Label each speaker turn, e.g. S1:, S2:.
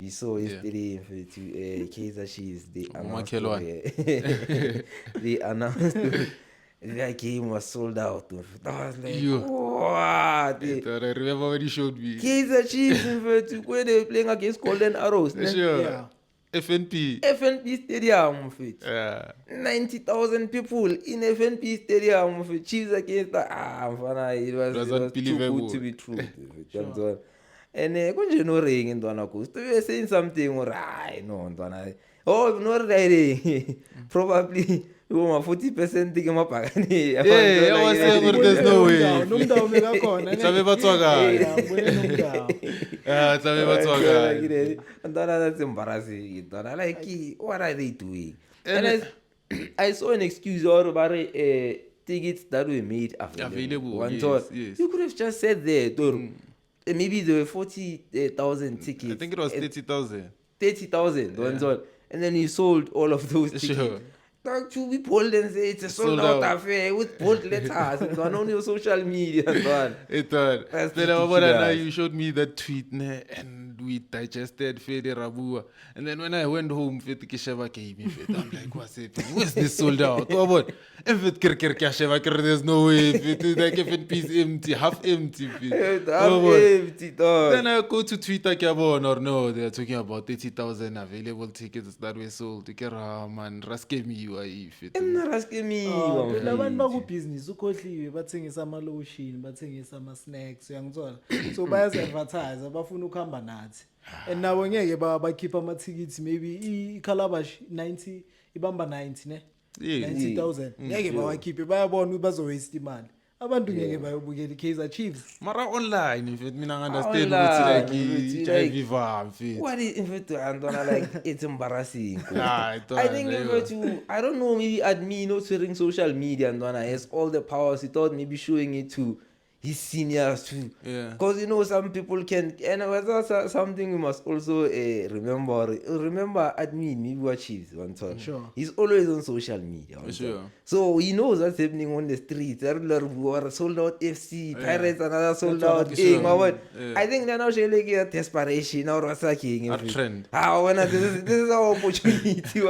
S1: we saw yesterday to Kaizer Chiefs, they announced they announced their game was sold out. I was like, what?
S2: I remember when you showed me.
S1: Kaizer Chiefs, when they were playing against Golden Arrows.
S2: Sure.
S3: Yeah.
S2: FNP.
S1: FNP Stadium,
S2: Yeah.
S1: 90,000 people in FNP Stadium for Chiefs against it was too
S2: unbelievable.
S1: good to be true. Sure. And kunje no ring ntwana ku we were saying something right no ntwana oh no riding probably uma 40% ke mabhakane
S2: Yeah, I was saying but there's no way.
S3: Nomdawo bekakhona
S2: Sabe batswaka.
S3: yabona nomdawo.
S2: Sabe batswaka.
S1: Ntwana, that's embarrassing ntwana, like what are they doing? And I saw an excuse or about tickets that were made available.
S2: Yes.
S1: You could have just said there maybe there were 40,000 tickets.
S2: I think it was 30,000.
S1: 30,000, and then you sold all of those tickets.
S2: Sure.
S1: Talk to be bold and say it's a sold out affair with bold letters and on your social media.
S2: It
S1: That's
S2: then now
S1: ridiculous.
S2: you showed me that tweet and we digested Fede Rabua. And then when I went home, Fede Kisheva came in. I'm like, what's happening? Where's this sold out? Come on. If it Kisheva, there's no way. If it like if it piece empty, half empty.
S1: Empty, dog.
S2: Then I go to Twitter, or no, they're talking about 30,000 available tickets that were sold. Man, raske me
S1: I'm not asking me.
S3: Phela abantu bakubhizinisi ukhohliwe bathengisa ama-lotion bathengisa ama-snacks uyangithola so bayazi-advertise bafuna ukuhamba nathi and nabo ngeke bakhipha amathikithi maybe iCalabash 90 ibamba 90 ne 90,000 ngeke bawakhiphe bayabona ukuthi bazowaste imali abantu ngeke bayobukela iKaizer Chiefs
S2: mara online if mina understand ukuthi like viva
S1: what is like it's embarrassing.
S2: I
S1: think I don't know, maybe admin or sharing social media and has all the powers. He thought maybe showing it to his seniors too. Because some people can, and that's something we must also remember. Remember admin, maybe what Chiefs one time.
S3: Sure.
S1: He's always on social media.
S2: Sure.
S1: So he knows what's happening on the streets. Are sold out FC, Pirates another sold out game. I think they're now showing like desperation or what's a
S2: trend.
S1: this is our opportunity.